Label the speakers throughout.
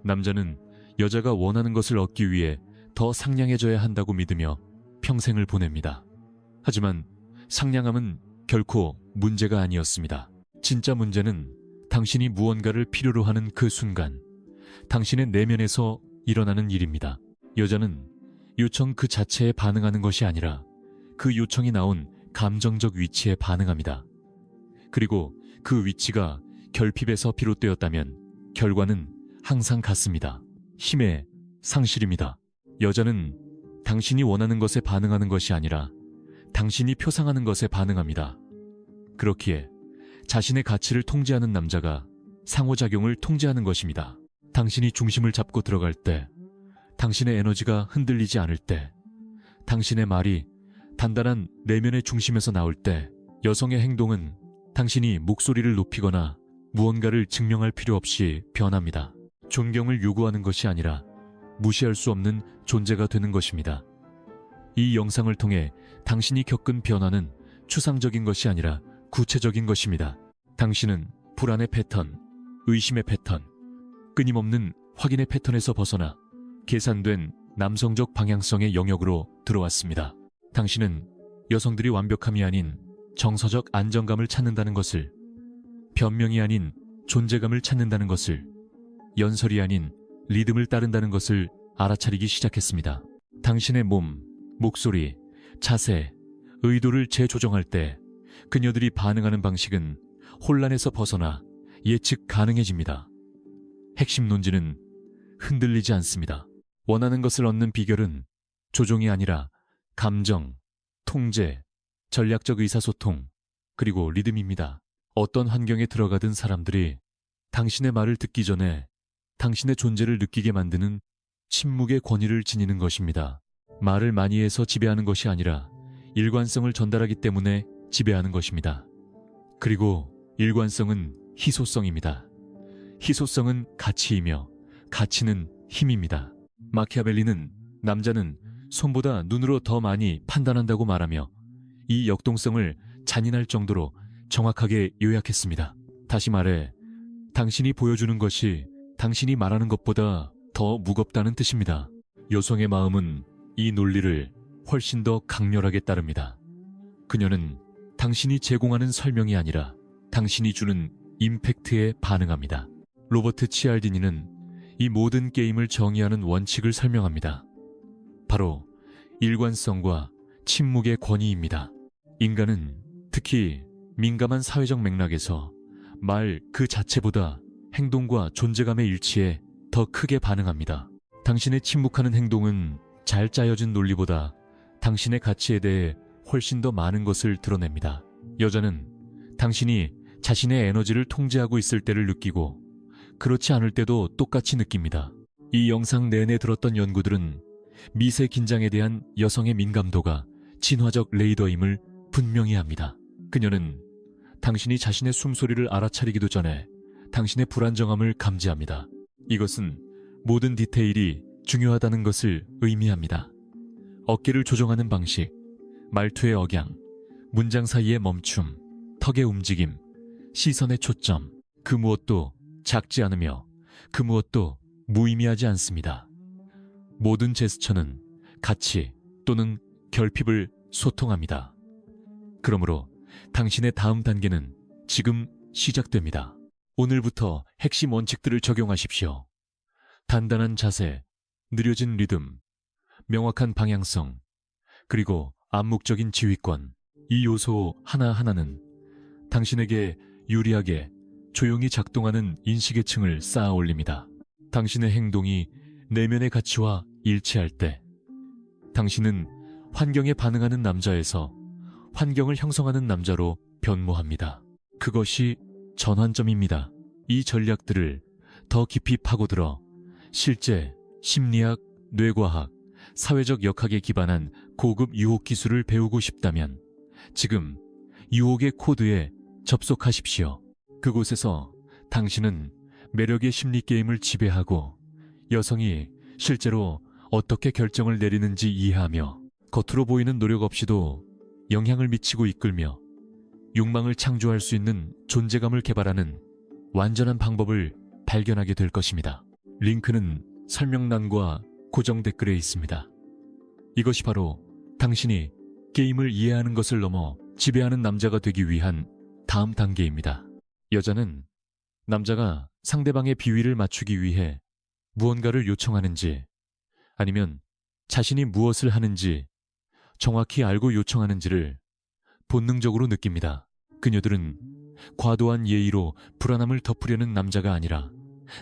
Speaker 1: 남자는 여자가 원하는 것을 얻기 위해 더 상냥해져야 한다고 믿으며 평생을 보냅니다. 하지만 상냥함은 결코 문제가 아니었습니다. 진짜 문제는 당신이 무언가를 필요로 하는 그 순간, 당신의 내면에서 일어나는 일입니다. 여자는 요청 그 자체에 반응하는 것이 아니라 그 요청이 나온 감정적 위치에 반응합니다. 그리고 그 위치가 결핍에서 비롯되었다면 결과는 항상 같습니다. 힘의 상실입니다. 여자는 당신이 원하는 것에 반응하는 것이 아니라 당신이 표상하는 것에 반응합니다. 그렇기에 자신의 가치를 통제하는 남자가 상호작용을 통제하는 것입니다. 당신이 중심을 잡고 들어갈 때, 당신의 에너지가 흔들리지 않을 때, 당신의 말이 단단한 내면의 중심에서 나올 때, 여성의 행동은 당신이 목소리를 높이거나 무언가를 증명할 필요 없이 변합니다. 존경을 요구하는 것이 아니라 무시할 수 없는 존재가 되는 것입니다. 이 영상을 통해 당신이 겪은 변화는 추상적인 것이 아니라 구체적인 것입니다. 당신은 불안의 패턴, 의심의 패턴, 끊임없는 확인의 패턴에서 벗어나 계산된 남성적 방향성의 영역으로 들어왔습니다. 당신은 여성들이 완벽함이 아닌 정서적 안정감을 찾는다는 것을, 변명이 아닌 존재감을 찾는다는 것을, 연설이 아닌 리듬을 따른다는 것을 알아차리기 시작했습니다. 당신의 몸, 목소리, 자세, 의도를 재조정할 때 그녀들이 반응하는 방식은 혼란에서 벗어나 예측 가능해집니다. 핵심 논지는 흔들리지 않습니다. 원하는 것을 얻는 비결은 조종이 아니라 감정, 통제, 전략적 의사소통, 그리고 리듬입니다. 어떤 환경에 들어가든 사람들이 당신의 말을 듣기 전에 당신의 존재를 느끼게 만드는 침묵의 권위를 지니는 것입니다. 말을 많이 해서 지배하는 것이 아니라 일관성을 전달하기 때문에 지배하는 것입니다. 그리고 일관성은 희소성입니다. 희소성은 가치이며 가치는 힘입니다. 마키아벨리는 남자는 손보다 눈으로 더 많이 판단한다고 말하며 이 역동성을 잔인할 정도로 정확하게 요약했습니다. 다시 말해, 당신이 보여주는 것이 당신이 말하는 것보다 더 무겁다는 뜻입니다. 여성의 마음은 이 논리를 훨씬 더 강렬하게 따릅니다. 그녀는 당신이 제공하는 설명이 아니라 당신이 주는 임팩트에 반응합니다. 로버트 치알디니는 이 모든 게임을 정의하는 원칙을 설명합니다. 바로 일관성과 침묵의 권위입니다. 인간은 특히 민감한 사회적 맥락에서 말 그 자체보다 행동과 존재감의 일치에 더 크게 반응합니다. 당신의 침묵하는 행동은 잘 짜여진 논리보다 당신의 가치에 대해 훨씬 더 많은 것을 드러냅니다. 여자는 당신이 자신의 에너지를 통제하고 있을 때를 느끼고 그렇지 않을 때도 똑같이 느낍니다. 이 영상 내내 들었던 연구들은 미세 긴장에 대한 여성의 민감도가 진화적 레이더임을 분명히 합니다. 그녀는 당신이 자신의 숨소리를 알아차리기도 전에 당신의 불안정함을 감지합니다. 이것은 모든 디테일이 중요하다는 것을 의미합니다. 어깨를 조정하는 방식, 말투의 억양, 문장 사이의 멈춤, 턱의 움직임, 시선의 초점, 그 무엇도 작지 않으며 그 무엇도 무의미하지 않습니다. 모든 제스처는 가치 또는 결핍을 소통합니다. 그러므로 당신의 다음 단계는 지금 시작됩니다. 오늘부터 핵심 원칙들을 적용하십시오. 단단한 자세, 느려진 리듬, 명확한 방향성, 그리고 암묵적인 지휘권. 이 요소 하나하나는 당신에게 유리하게 조용히 작동하는 인식의 층을 쌓아 올립니다. 당신의 행동이 내면의 가치와 일치할 때 당신은 환경에 반응하는 남자에서 환경을 형성하는 남자로 변모합니다. 그것이 전환점입니다. 이 전략들을 더 깊이 파고들어 실제 심리학, 뇌과학, 사회적 역학에 기반한 고급 유혹 기술을 배우고 싶다면 지금 유혹의 코드에 접속하십시오. 그곳에서 당신은 매력의 심리 게임을 지배하고 여성이 실제로 어떻게 결정을 내리는지 이해하며 겉으로 보이는 노력 없이도 영향을 미치고 이끌며 욕망을 창조할 수 있는 존재감을 개발하는 완전한 방법을 발견하게 될 것입니다. 링크는 설명란과 고정 댓글에 있습니다. 이것이 바로 당신이 게임을 이해하는 것을 넘어 지배하는 남자가 되기 위한 다음 단계입니다. 여자는 남자가 상대방의 비위를 맞추기 위해 무언가를 요청하는지 아니면 자신이 무엇을 하는지 정확히 알고 요청하는지를 본능적으로 느낍니다. 그녀들은 과도한 예의로 불안함을 덮으려는 남자가 아니라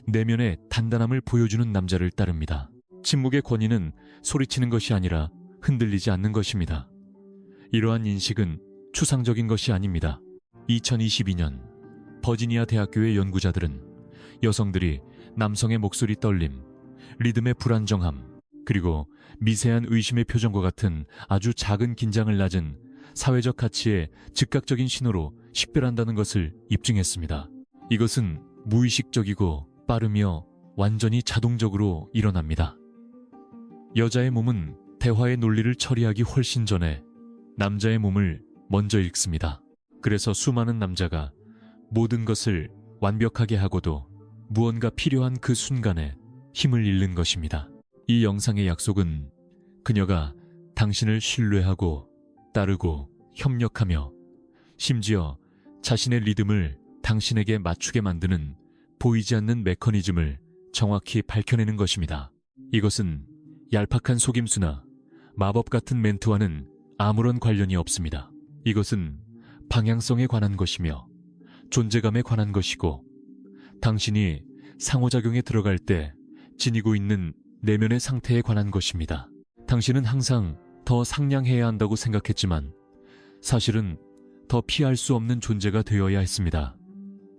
Speaker 1: 내면의 단단함을 보여주는 남자를 따릅니다. 침묵의 권위는 소리치는 것이 아니라 흔들리지 않는 것입니다. 이러한 인식은 추상적인 것이 아닙니다. 2022년 버지니아 대학교의 연구자들은 여성들이 남성의 목소리 떨림, 리듬의 불안정함, 그리고 미세한 의심의 표정과 같은 아주 작은 긴장을 낮은 사회적 가치의 즉각적인 신호로 식별한다는 것을 입증했습니다. 이것은 무의식적이고 빠르며 완전히 자동적으로 일어납니다. 여자의 몸은 대화의 논리를 처리하기 훨씬 전에 남자의 몸을 먼저 읽습니다. 그래서 수많은 남자가 모든 것을 완벽하게 하고도 무언가 필요한 그 순간에 힘을 잃는 것입니다. 이 영상의 약속은 그녀가 당신을 신뢰하고 따르고 협력하며 심지어 자신의 리듬을 당신에게 맞추게 만드는 보이지 않는 메커니즘을 정확히 밝혀내는 것입니다. 이것은 얄팍한 속임수나 마법 같은 멘트와는 아무런 관련이 없습니다. 이것은 방향성에 관한 것이며 존재감에 관한 것이고 당신이 상호작용에 들어갈 때 지니고 있는 내면의 상태에 관한 것입니다. 당신은 항상 더 상냥해야 한다고 생각했지만 사실은 더 피할 수 없는 존재가 되어야 했습니다.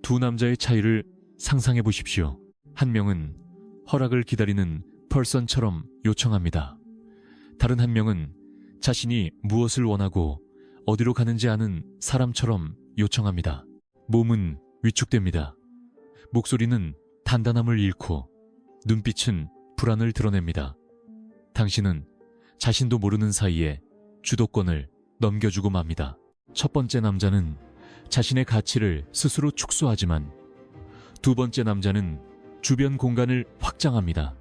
Speaker 1: 두 남자의 차이를 상상해 보십시오. 한 명은 허락을 기다리는 펄선처럼 요청합니다. 다른 한 명은 자신이 무엇을 원하고 어디로 가는지 아는 사람처럼 요청합니다. 몸은 위축됩니다. 목소리는 단단함을 잃고 눈빛은 불안을 드러냅니다. 당신은 자신도 모르는 사이에 주도권을 넘겨주고 맙니다. 첫 번째 남자는 자신의 가치를 스스로 축소하지만 두 번째 남자는 주변 공간을 확장합니다.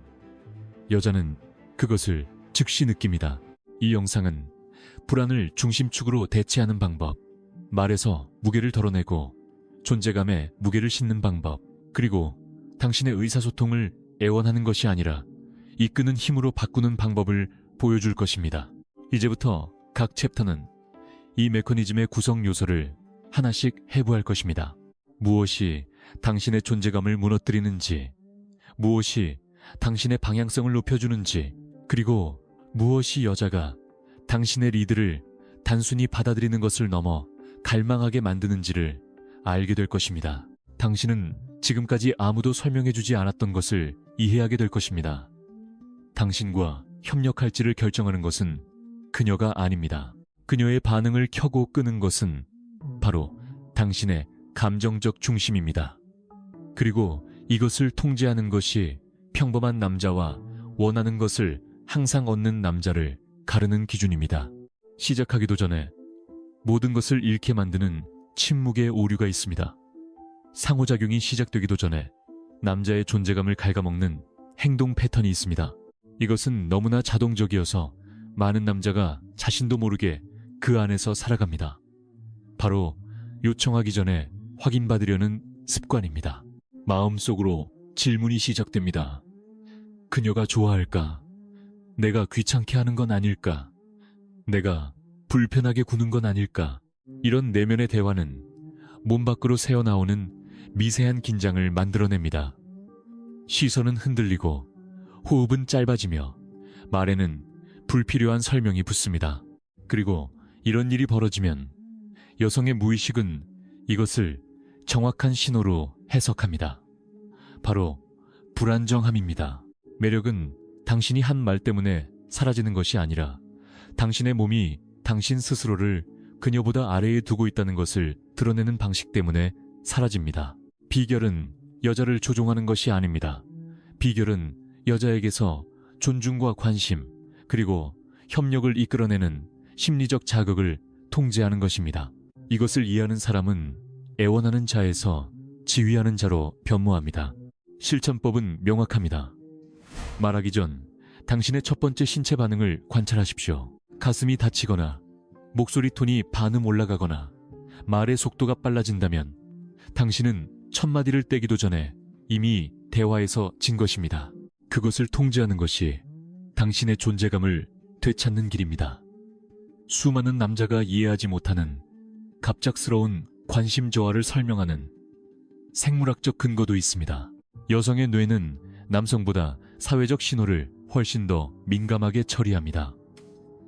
Speaker 1: 여자는 그것을 즉시 느낍니다. 이 영상은 불안을 중심축으로 대체하는 방법, 말에서 무게를 덜어내고 존재감에 무게를 싣는 방법, 그리고 당신의 의사소통을 애원하는 것이 아니라 이끄는 힘으로 바꾸는 방법을 보여줄 것입니다. 이제부터 각 챕터는 이 메커니즘의 구성 요소를 하나씩 해부할 것입니다. 무엇이 당신의 존재감을 무너뜨리는지, 무엇이 당신의 방향성을 높여주는지, 그리고 무엇이 여자가 당신의 리드를 단순히 받아들이는 것을 넘어 갈망하게 만드는지를 알게 될 것입니다. 당신은 지금까지 아무도 설명해주지 않았던 것을 이해하게 될 것입니다. 당신과 협력할지를 결정하는 것은 그녀가 아닙니다. 그녀의 반응을 켜고 끄는 것은 바로 당신의 감정적 중심입니다. 그리고 이것을 통제하는 것이 평범한 남자와 원하는 것을 항상 얻는 남자를 가르는 기준입니다. 시작하기도 전에 모든 것을 잃게 만드는 침묵의 오류가 있습니다. 상호작용이 시작되기도 전에 남자의 존재감을 갉아먹는 행동 패턴이 있습니다. 이것은 너무나 자동적이어서 많은 남자가 자신도 모르게 그 안에서 살아갑니다. 바로 요청하기 전에 확인받으려는 습관입니다. 마음속으로 질문이 시작됩니다. 그녀가 좋아할까? 내가 귀찮게 하는 건 아닐까? 내가 불편하게 구는 건 아닐까? 이런 내면의 대화는 몸 밖으로 새어나오는 미세한 긴장을 만들어냅니다. 시선은 흔들리고 호흡은 짧아지며 말에는 불필요한 설명이 붙습니다. 그리고 이런 일이 벌어지면 여성의 무의식은 이것을 정확한 신호로 해석합니다. 바로 불안정함입니다. 매력은 당신이 한 말 때문에 사라지는 것이 아니라 당신의 몸이 당신 스스로를 그녀보다 아래에 두고 있다는 것을 드러내는 방식 때문에 사라집니다. 비결은 여자를 조종하는 것이 아닙니다. 비결은 여자에게서 존중과 관심, 그리고 협력을 이끌어내는 심리적 자극을 통제하는 것입니다. 이것을 이해하는 사람은 애원하는 자에서 지휘하는 자로 변모합니다. 실천법은 명확합니다. 말하기 전 당신의 첫 번째 신체 반응을 관찰하십시오. 가슴이 다치거나 목소리 톤이 반음 올라가거나 말의 속도가 빨라진다면 당신은 첫 마디를 떼기도 전에 이미 대화에서 진 것입니다. 그것을 통제하는 것이 당신의 존재감을 되찾는 길입니다. 수많은 남자가 이해하지 못하는 갑작스러운 관심 저하를 설명하는 생물학적 근거도 있습니다. 여성의 뇌는 남성보다 사회적 신호를 훨씬 더 민감하게 처리합니다.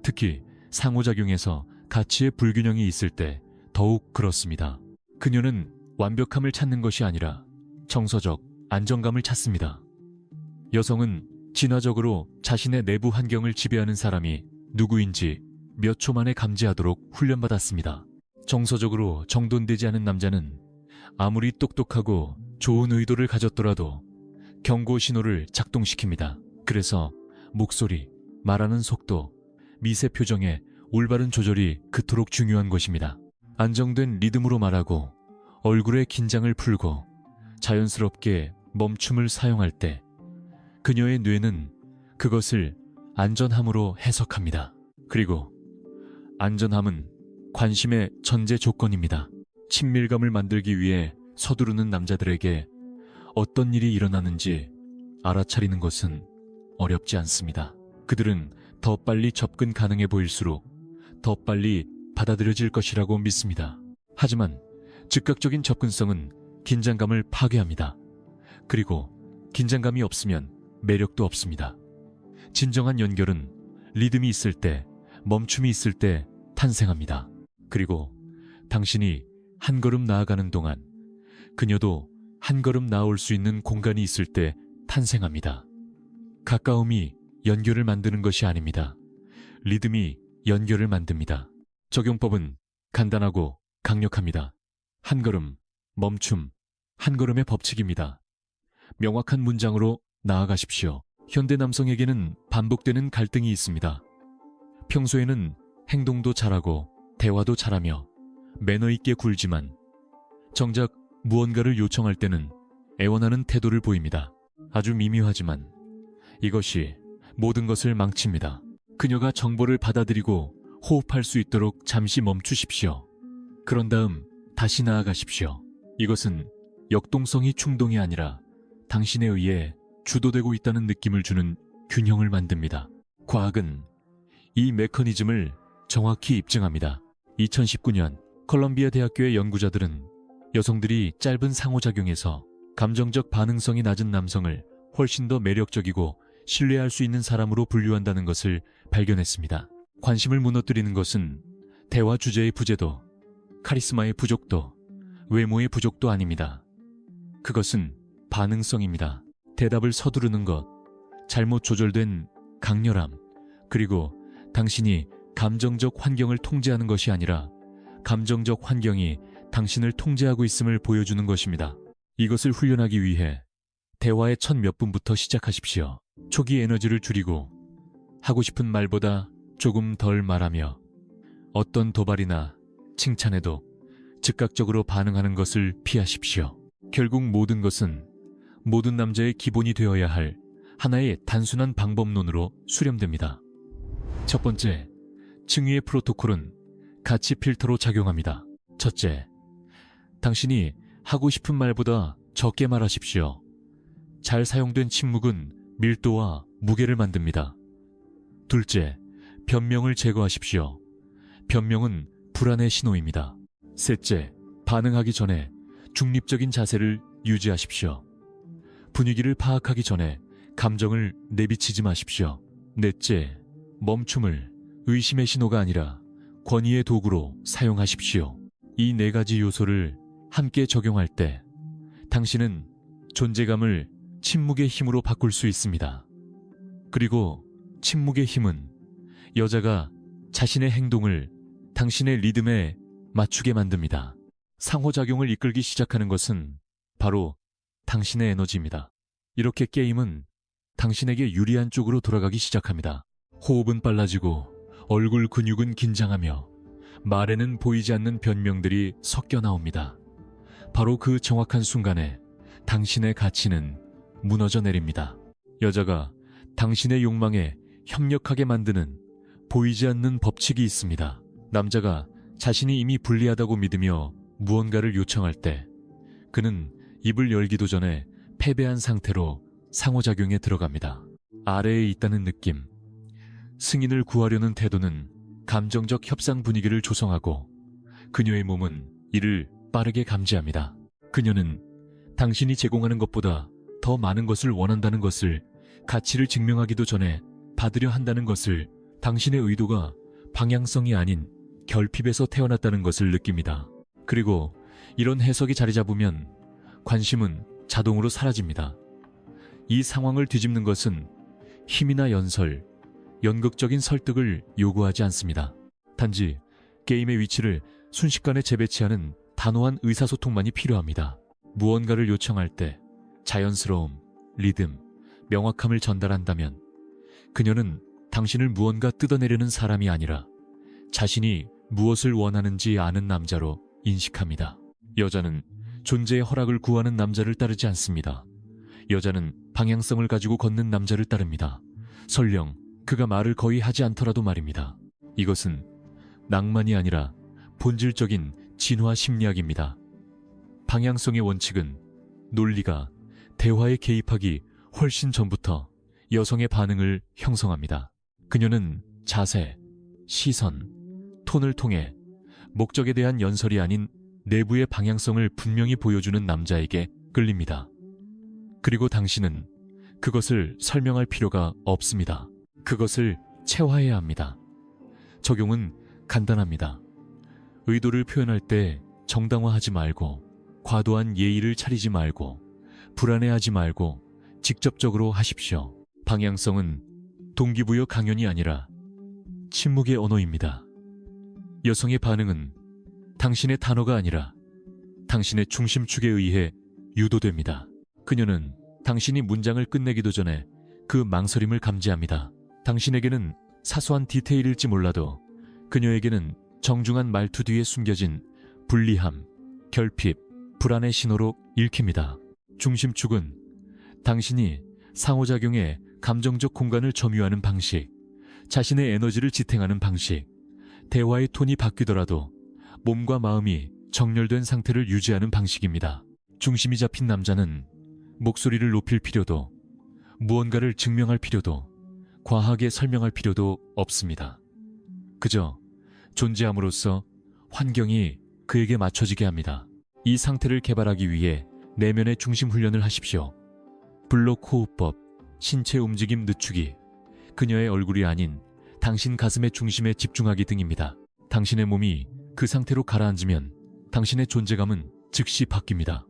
Speaker 1: 특히 상호작용에서 가치의 불균형이 있을 때 더욱 그렇습니다. 그녀는 완벽함을 찾는 것이 아니라 정서적 안정감을 찾습니다. 여성은 진화적으로 자신의 내부 환경을 지배하는 사람이 누구인지 몇 초 만에 감지하도록 훈련받았습니다. 정서적으로 정돈되지 않은 남자는 아무리 똑똑하고 좋은 의도를 가졌더라도 경고 신호를 작동시킵니다. 그래서 목소리, 말하는 속도, 미세 표정의 올바른 조절이 그토록 중요한 것입니다. 안정된 리듬으로 말하고 얼굴의 긴장을 풀고 자연스럽게 멈춤을 사용할 때 그녀의 뇌는 그것을 안전함으로 해석합니다. 그리고 안전함은 관심의 전제 조건입니다. 친밀감을 만들기 위해 서두르는 남자들에게 어떤 일이 일어나는지 알아차리는 것은 어렵지 않습니다. 그들은 더 빨리 접근 가능해 보일수록 더 빨리 받아들여질 것이라고 믿습니다. 하지만 즉각적인 접근성은 긴장감을 파괴합니다. 그리고 긴장감이 없으면 매력도 없습니다. 진정한 연결은 리듬이 있을 때, 멈춤이 있을 때 탄생합니다. 그리고 당신이 한 걸음 나아가는 동안 그녀도 한 걸음 나올 수 있는 공간이 있을 때 탄생합니다. 가까움이 연결을 만드는 것이 아닙니다. 리듬이 연결을 만듭니다. 적용법은 간단하고 강력합니다. 한 걸음, 멈춤, 한 걸음의 법칙입니다. 명확한 문장으로 나아가십시오. 현대 남성에게는 반복되는 갈등이 있습니다. 평소에는 행동도 잘하고 대화도 잘하며 매너 있게 굴지만 정작 무언가를 요청할 때는 애원하는 태도를 보입니다. 아주 미묘하지만 이것이 모든 것을 망칩니다. 그녀가 정보를 받아들이고 호흡할 수 있도록 잠시 멈추십시오. 그런 다음 다시 나아가십시오. 이것은 역동성이 충동이 아니라 당신에 의해 주도되고 있다는 느낌을 주는 균형을 만듭니다. 과학은 이 메커니즘을 정확히 입증합니다. 2019년 컬럼비아 대학교의 연구자들은 여성들이 짧은 상호작용에서 감정적 반응성이 낮은 남성을 훨씬 더 매력적이고 신뢰할 수 있는 사람으로 분류한다는 것을 발견했습니다. 관심을 무너뜨리는 것은 대화 주제의 부재도, 카리스마의 부족도, 외모의 부족도 아닙니다. 그것은 반응성입니다. 대답을 서두르는 것, 잘못 조절된 강렬함, 그리고 당신이 감정적 환경을 통제하는 것이 아니라 감정적 환경이 당신을 통제하고 있음을 보여주는 것입니다. 이것을 훈련하기 위해 대화의 첫 몇 분부터 시작하십시오. 초기 에너지를 줄이고 하고 싶은 말보다 조금 덜 말하며 어떤 도발이나 칭찬에도 즉각적으로 반응하는 것을 피하십시오. 결국 모든 것은 모든 남자의 기본이 되어야 할 하나의 단순한 방법론으로 수렴됩니다. 첫 번째, 칭의의 프로토콜은 가치 필터로 작용합니다. 첫째, 당신이 하고 싶은 말보다 적게 말하십시오. 잘 사용된 침묵은 밀도와 무게를 만듭니다. 둘째, 변명을 제거하십시오. 변명은 불안의 신호입니다. 셋째, 반응하기 전에 중립적인 자세를 유지하십시오. 분위기를 파악하기 전에 감정을 내비치지 마십시오. 넷째, 멈춤을 의심의 신호가 아니라 권위의 도구로 사용하십시오. 이 네 가지 요소를 함께 적용할 때 당신은 존재감을 침묵의 힘으로 바꿀 수 있습니다. 그리고 침묵의 힘은 여자가 자신의 행동을 당신의 리듬에 맞추게 만듭니다. 상호작용을 이끌기 시작하는 것은 바로 당신의 에너지입니다. 이렇게 게임은 당신에게 유리한 쪽으로 돌아가기 시작합니다. 호흡은 빨라지고 얼굴 근육은 긴장하며 말에는 보이지 않는 변명들이 섞여 나옵니다. 바로 그 정확한 순간에 당신의 가치는 무너져 내립니다. 여자가 당신의 욕망에 협력하게 만드는 보이지 않는 법칙이 있습니다. 남자가 자신이 이미 불리하다고 믿으며 무언가를 요청할 때 그는 입을 열기도 전에 패배한 상태로 상호작용에 들어갑니다. 아래에 있다는 느낌, 승인을 구하려는 태도는 감정적 협상 분위기를 조성하고 그녀의 몸은 이를 빠르게 감지합니다. 그녀는 당신이 제공하는 것보다 더 많은 것을 원한다는 것을, 가치를 증명하기도 전에 받으려 한다는 것을, 당신의 의도가 방향성이 아닌 결핍에서 태어났다는 것을 느낍니다. 그리고 이런 해석이 자리 잡으면 관심은 자동으로 사라집니다. 이 상황을 뒤집는 것은 힘이나 연극적인 설득을 요구하지 않습니다. 단지 게임의 위치를 순식간에 재배치하는 단호한 의사소통만이 필요합니다. 무언가를 요청할 때 자연스러움, 리듬, 명확함을 전달한다면 그녀는 당신을 무언가 뜯어내려는 사람이 아니라 자신이 무엇을 원하는지 아는 남자로 인식합니다. 여자는 존재의 허락을 구하는 남자를 따르지 않습니다. 여자는 방향성을 가지고 걷는 남자를 따릅니다. 설령 그가 말을 거의 하지 않더라도 말입니다. 이것은 낭만이 아니라 본질적인 진화 심리학입니다. 방향성의 원칙은 논리가 대화에 개입하기 훨씬 전부터 여성의 반응을 형성합니다. 그녀는 자세, 시선, 톤을 통해 목적에 대한 연설이 아닌 내부의 방향성을 분명히 보여주는 남자에게 끌립니다. 그리고 당신은 그것을 설명할 필요가 없습니다. 그것을 체화해야 합니다. 적용은 간단합니다. 의도를 표현할 때 정당화하지 말고, 과도한 예의를 차리지 말고, 불안해하지 말고 직접적으로 하십시오. 방향성은 동기부여 강연이 아니라 침묵의 언어입니다. 여성의 반응은 당신의 단어가 아니라 당신의 중심축에 의해 유도됩니다. 그녀는 당신이 문장을 끝내기도 전에 그 망설임을 감지합니다. 당신에게는 사소한 디테일일지 몰라도 그녀에게는 정중한 말투 뒤에 숨겨진 불리함, 결핍, 불안의 신호로 읽힙니다. 중심축은 당신이 상호작용에 감정적 공간을 점유하는 방식, 자신의 에너지를 지탱하는 방식, 대화의 톤이 바뀌더라도 몸과 마음이 정렬된 상태를 유지하는 방식입니다. 중심이 잡힌 남자는 목소리를 높일 필요도, 무언가를 증명할 필요도, 과하게 설명할 필요도 없습니다. 그저 존재함으로써 환경이 그에게 맞춰지게 합니다. 이 상태를 개발하기 위해 내면의 중심 훈련을 하십시오. 블록 호흡법, 신체 움직임 늦추기, 그녀의 얼굴이 아닌 당신 가슴의 중심에 집중하기 등입니다. 당신의 몸이 그 상태로 가라앉으면 당신의 존재감은 즉시 바뀝니다.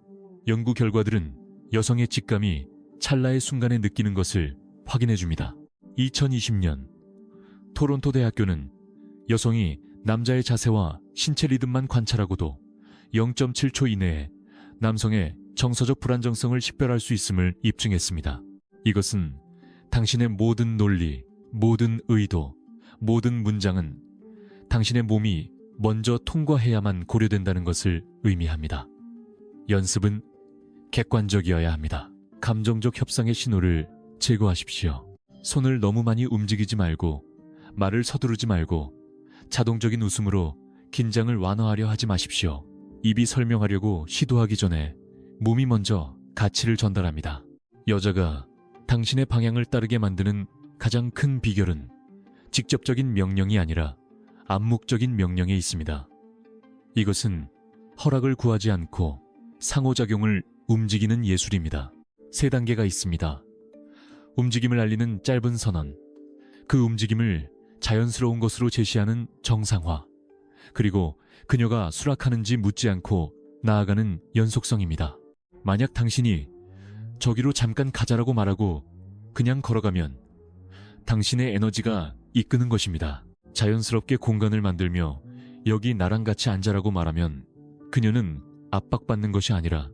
Speaker 1: 연구 결과들은 여성의 직감이 찰나의 순간에 느끼는 것을 확인해줍니다. 2020년 토론토 대학교는 여성이 남자의 자세와 신체 리듬만 관찰하고도 0.7초 이내에 남성의 정서적 불안정성을 식별할 수 있음을 입증했습니다. 이것은 당신의 모든 논리, 모든 의도, 모든 문장은 당신의 몸이 먼저 통과해야만 고려된다는 것을 의미합니다. 연습은 객관적이어야 합니다. 감정적 협상의 신호를 제거하십시오. 손을 너무 많이 움직이지 말고, 말을 서두르지 말고, 자동적인 웃음으로 긴장을 완화하려 하지 마십시오. 입이 설명하려고 시도하기 전에 몸이 먼저 가치를 전달합니다. 여자가 당신의 방향을 따르게 만드는 가장 큰 비결은 직접적인 명령이 아니라 암묵적인 명령에 있습니다. 이것은 허락을 구하지 않고 상호작용을 움직이는 예술입니다. 3단계가 있습니다. 움직임을 알리는 짧은 선언, 그 움직임을 자연스러운 것으로 제시하는 정상화, 그리고 그녀가 수락하는지 묻지 않고 나아가는 연속성입니다. 만약 당신이 저기로 잠깐 가자라고 말하고 그냥 걸어가면 당신의 에너지가 이끄는 것입니다. 자연스럽게 공간을 만들며 여기 나랑 같이 앉아라고 말하면 그녀는 압박받는 것이 아니라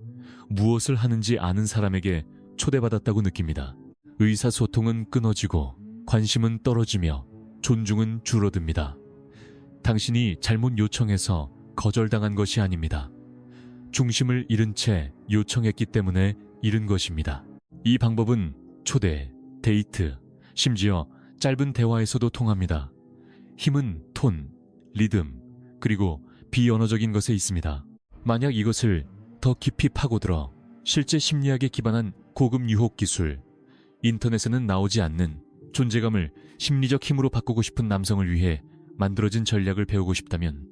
Speaker 1: 무엇을 하는지 아는 사람에게 초대받았다고 느낍니다. 의사소통은 끊어지고 관심은 떨어지며 존중은 줄어듭니다. 당신이 잘못 요청해서 거절당한 것이 아닙니다. 중심을 잃은 채 요청했기 때문에 잃은 것입니다. 이 방법은 초대, 데이트, 심지어 짧은 대화에서도 통합니다. 힘은 톤, 리듬, 그리고 비언어적인 것에 있습니다. 만약 이것을 더 깊이 파고들어 실제 심리학에 기반한 고급 유혹 기술, 인터넷에는 나오지 않는 존재감을 심리적 힘으로 바꾸고 싶은 남성을 위해 만들어진 전략을 배우고 싶다면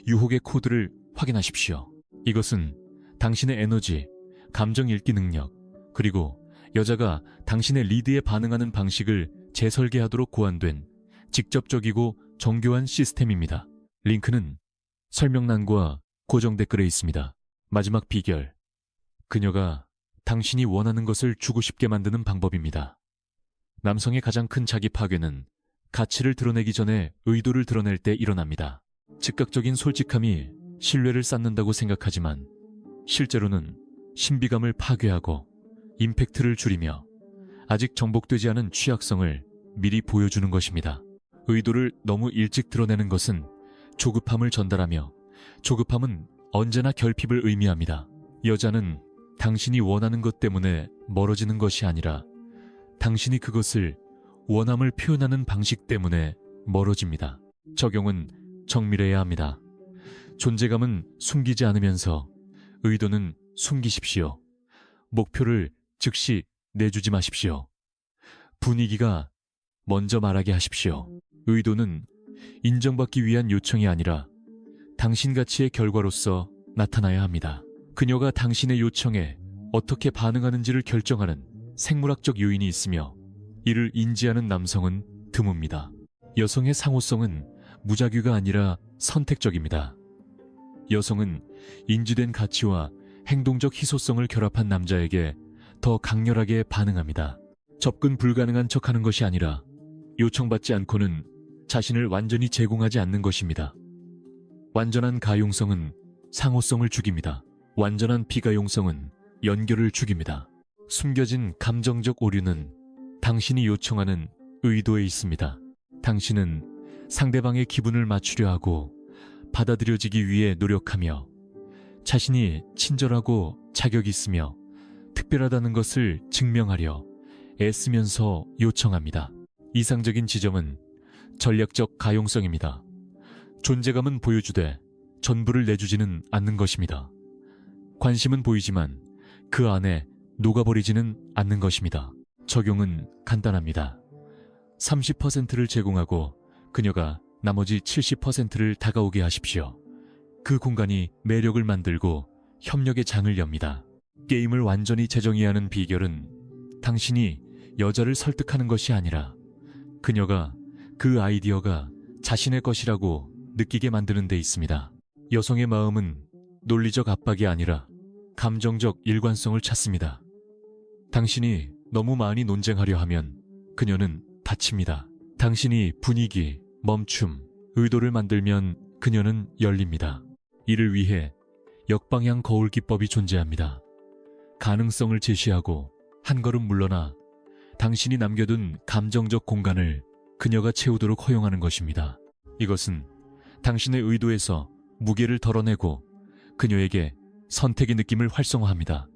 Speaker 1: 유혹의 코드를 확인하십시오. 이것은 당신의 에너지, 감정 읽기 능력, 그리고 여자가 당신의 리드에 반응하는 방식을 재설계하도록 고안된 직접적이고 정교한 시스템입니다. 링크는 설명란과 고정 댓글에 있습니다. 마지막 비결. 그녀가 당신이 원하는 것을 주고 싶게 만드는 방법입니다. 남성의 가장 큰 자기 파괴는 가치를 드러내기 전에 의도를 드러낼 때 일어납니다. 즉각적인 솔직함이 신뢰를 쌓는다고 생각하지만 실제로는 신비감을 파괴하고 임팩트를 줄이며 아직 정복되지 않은 취약성을 미리 보여주는 것입니다. 의도를 너무 일찍 드러내는 것은 조급함을 전달하며 조급함은 언제나 결핍을 의미합니다. 여자는 당신이 원하는 것 때문에 멀어지는 것이 아니라 당신이 그것을 원함을 표현하는 방식 때문에 멀어집니다. 적용은 정밀해야 합니다. 존재감은 숨기지 않으면서 의도는 숨기십시오. 목표를 즉시 내주지 마십시오. 분위기가 먼저 말하게 하십시오. 의도는 인정받기 위한 요청이 아니라 당신 가치의 결과로서 나타나야 합니다. 그녀가 당신의 요청에 어떻게 반응하는지를 결정하는 생물학적 요인이 있으며 이를 인지하는 남성은 드뭅니다. 여성의 상호성은 무작위가 아니라 선택적입니다. 여성은 인지된 가치와 행동적 희소성을 결합한 남자에게 더 강렬하게 반응합니다. 접근 불가능한 척하는 것이 아니라 요청받지 않고는 자신을 완전히 제공하지 않는 것입니다. 완전한 가용성은 상호성을 죽입니다. 완전한 비가용성은 연결을 죽입니다. 숨겨진 감정적 오류는 당신이 요청하는 의도에 있습니다. 당신은 상대방의 기분을 맞추려 하고 받아들여지기 위해 노력하며 자신이 친절하고 자격 있으며 특별하다는 것을 증명하려 애쓰면서 요청합니다. 이상적인 지점은 전략적 가용성입니다. 존재감은 보여주되 전부를 내주지는 않는 것입니다. 관심은 보이지만 그 안에 녹아버리지는 않는 것입니다. 적용은 간단합니다. 30%를 제공하고 그녀가 나머지 70%를 다가오게 하십시오. 그 공간이 매력을 만들고 협력의 장을 엽니다. 게임을 완전히 재정의하는 비결은 당신이 여자를 설득하는 것이 아니라 그녀가 그 아이디어가 자신의 것이라고 느끼게 만드는 데 있습니다. 여성의 마음은 논리적 압박이 아니라 감정적 일관성을 찾습니다. 당신이 너무 많이 논쟁하려 하면 그녀는 다칩니다. 당신이 분위기, 멈춤, 의도를 만들면 그녀는 열립니다. 이를 위해 역방향 거울 기법이 존재합니다. 가능성을 제시하고 한 걸음 물러나 당신이 남겨둔 감정적 공간을 그녀가 채우도록 허용하는 것입니다. 이것은 당신의 의도에서 무게를 덜어내고 그녀에게 선택의 느낌을 활성화합니다.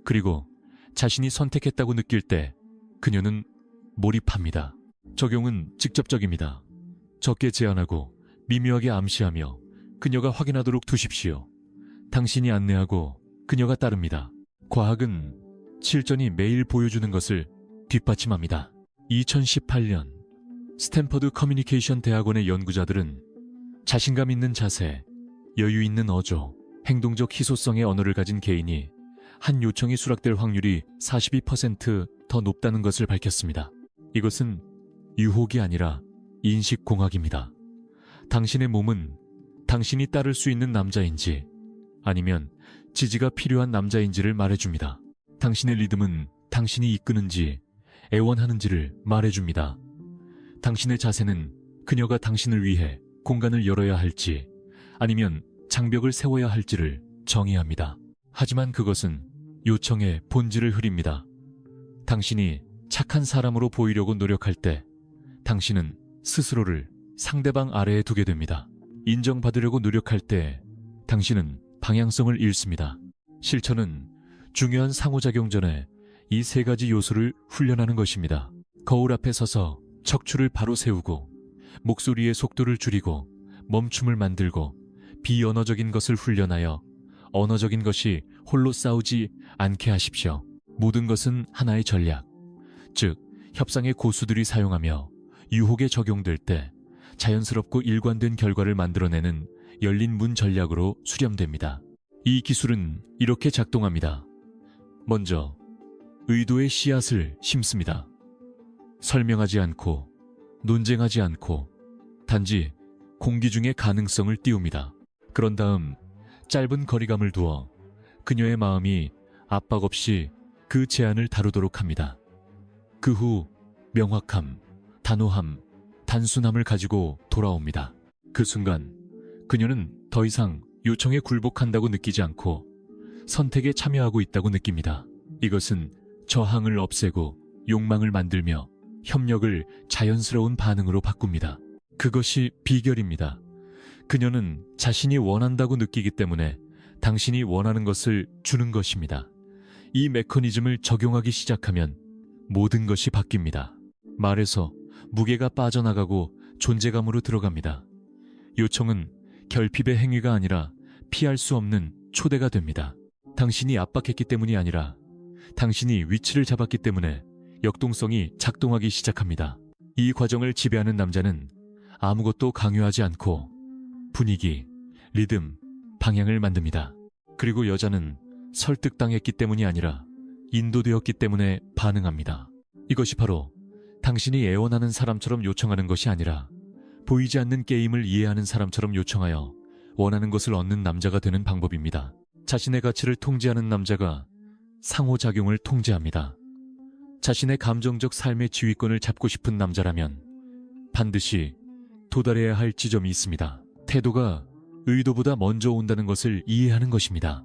Speaker 1: 그리고 자신이 선택했다고 느낄 때 그녀는 몰입합니다. 적용은 직접적입니다. 적게 제안하고 미묘하게 암시하며 그녀가 확인하도록 두십시오. 당신이 안내하고 그녀가 따릅니다. 과학은 실전이 매일 보여주는 것을 뒷받침합니다. 2018년 스탠퍼드 커뮤니케이션 대학원의 연구자들은 자신감 있는 자세, 여유 있는 어조, 행동적 희소성의 언어를 가진 개인이 한 요청이 수락될 확률이 42% 더 높다는 것을 밝혔습니다. 이것은 유혹이 아니라 인식공학입니다. 당신의 몸은 당신이 따를 수 있는 남자인지 아니면 지지가 필요한 남자인지를 말해줍니다. 당신의 리듬은 당신이 이끄는지 애원하는지를 말해줍니다. 당신의 자세는 그녀가 당신을 위해 공간을 열어야 할지 아니면 장벽을 세워야 할지를 정의합니다. 하지만 그것은 요청의 본질을 흐립니다. 당신이 착한 사람으로 보이려고 노력할 때 당신은 스스로를 상대방 아래에 두게 됩니다. 인정받으려고 노력할 때 당신은 방향성을 잃습니다. 실천은 중요한 상호작용 전에 이 세 가지 요소를 훈련하는 것입니다. 거울 앞에 서서 척추를 바로 세우고 목소리의 속도를 줄이고 멈춤을 만들고 비언어적인 것을 훈련하여 언어적인 것이 홀로 싸우지 않게 하십시오. 모든 것은 하나의 전략, 즉 협상의 고수들이 사용하며 유혹에 적용될 때 자연스럽고 일관된 결과를 만들어내는 열린 문 전략으로 수렴됩니다. 이 기술은 이렇게 작동합니다. 먼저 의도의 씨앗을 심습니다. 설명하지 않고 논쟁하지 않고 단지 공기 중에 가능성을 띄웁니다. 그런 다음 짧은 거리감을 두어 그녀의 마음이 압박 없이 그 제안을 다루도록 합니다. 그 후 명확함, 단호함, 단순함을 가지고 돌아옵니다. 그 순간 그녀는 더 이상 요청에 굴복한다고 느끼지 않고 선택에 참여하고 있다고 느낍니다. 이것은 저항을 없애고 욕망을 만들며 협력을 자연스러운 반응으로 바꿉니다. 그것이 비결입니다. 그녀는 자신이 원한다고 느끼기 때문에 당신이 원하는 것을 주는 것입니다. 이 메커니즘을 적용하기 시작하면 모든 것이 바뀝니다. 말에서 무게가 빠져나가고 존재감으로 들어갑니다. 요청은 결핍의 행위가 아니라 피할 수 없는 초대가 됩니다. 당신이 압박했기 때문이 아니라 당신이 위치를 잡았기 때문에 역동성이 작동하기 시작합니다. 이 과정을 지배하는 남자는 아무것도 강요하지 않고 분위기, 리듬, 방향을 만듭니다. 그리고 여자는 설득당했기 때문이 아니라 인도되었기 때문에 반응합니다. 이것이 바로 당신이 애원하는 사람처럼 요청하는 것이 아니라 보이지 않는 게임을 이해하는 사람처럼 요청하여 원하는 것을 얻는 남자가 되는 방법입니다. 자신의 가치를 통제하는 남자가 상호작용을 통제합니다. 자신의 감정적 삶의 지휘권을 잡고 싶은 남자라면 반드시 도달해야 할 지점이 있습니다. 태도가 의도보다 먼저 온다는 것을 이해하는 것입니다.